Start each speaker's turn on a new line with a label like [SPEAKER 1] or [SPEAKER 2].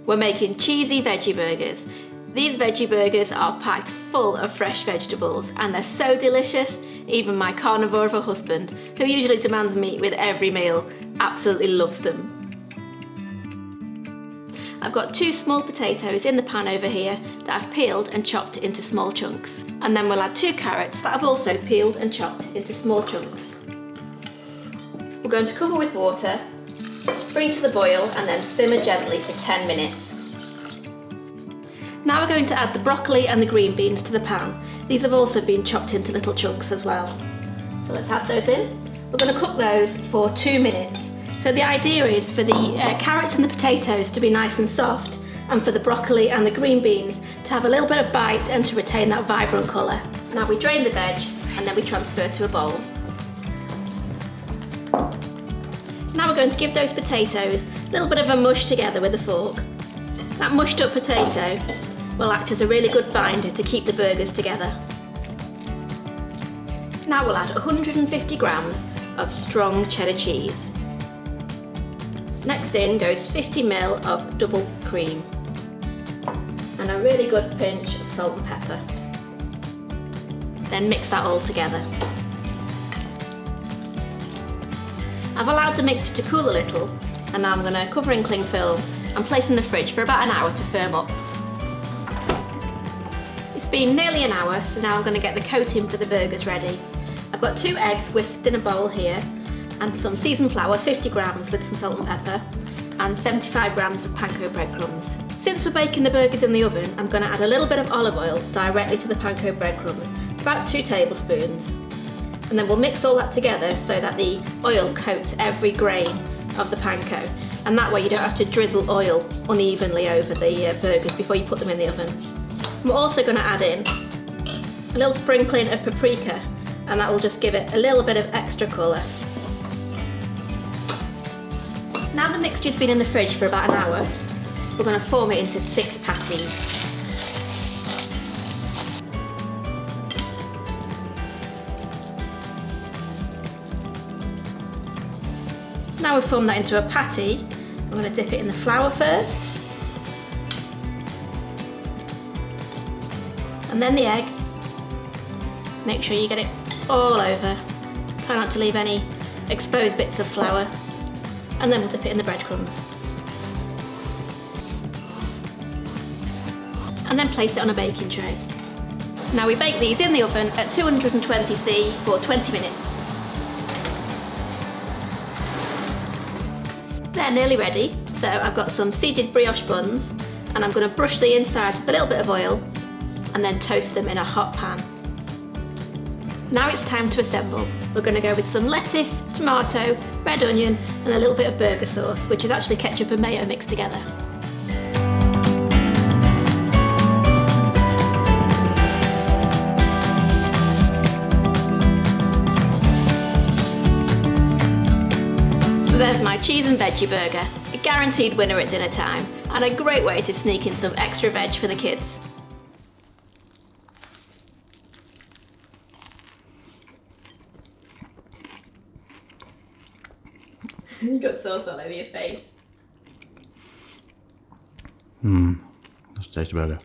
[SPEAKER 1] We're making cheesy veggie burgers. These veggie burgers are packed full of fresh vegetables and they're so delicious. Even my carnivore of a husband, who usually demands meat with every meal, absolutely loves them. I've got 2 small potatoes in the pan over here that I've peeled and chopped into small chunks. And then we'll add 2 carrots that I've also peeled and chopped into small chunks. We're going to cover with water, bring to the boil and then simmer gently for 10 minutes. Now we're going to add the broccoli and the green beans to the pan. These have also been chopped into little chunks as well. So let's add those in. We're going to cook those for 2 minutes. So the idea is for the carrots and the potatoes to be nice and soft, and for the broccoli and the green beans to have a little bit of bite and to retain that vibrant colour. Now we drain the veg and then we transfer to a bowl. Now we're going to give those potatoes a little bit of a mush together with a fork. That mushed up potato will act as a really good binder to keep the burgers together. Now we'll add 150 grams of strong cheddar cheese. Next in goes 50 ml of double cream and a really good pinch of salt and pepper. Then mix that all together. I've allowed the mixture to cool a little and now I'm going to cover in cling film and place in the fridge for about an hour to firm up. It's been nearly an hour, so now I'm going to get the coating for the burgers ready. I've got 2 eggs whisked in a bowl here and some seasoned flour, 50 grams with some salt and pepper, and 75 grams of panko breadcrumbs. Since we're baking the burgers in the oven, I'm going to add a little bit of olive oil directly to the panko breadcrumbs, about 2 tablespoons. And then we'll mix all that together so that the oil coats every grain of the panko, and that way you don't have to drizzle oil unevenly over the burgers before you put them in the oven. We're also going to add in a little sprinkling of paprika, and that will just give it a little bit of extra colour. Now the mixture's been in the fridge for about an hour, we're going to form it into 6 patties. Now we've formed that into a patty, I'm going to dip it in the flour first, and then the egg. Make sure you get it all over, try not to leave any exposed bits of flour, and then we'll dip it in the breadcrumbs. And then place it on a baking tray. Now we bake these in the oven at 220°C for 20 minutes. They're nearly ready, so I've got some seeded brioche buns and I'm going to brush the inside with a little bit of oil and then toast them in a hot pan. Now it's time to assemble. We're going to go with some lettuce, tomato, red onion and a little bit of burger sauce, which is actually ketchup and mayo mixed together. There's my cheese and veggie burger, a guaranteed winner at dinner time and a great way to sneak in some extra veg for the kids. You got sauce all over your face.
[SPEAKER 2] That's a tasty burger.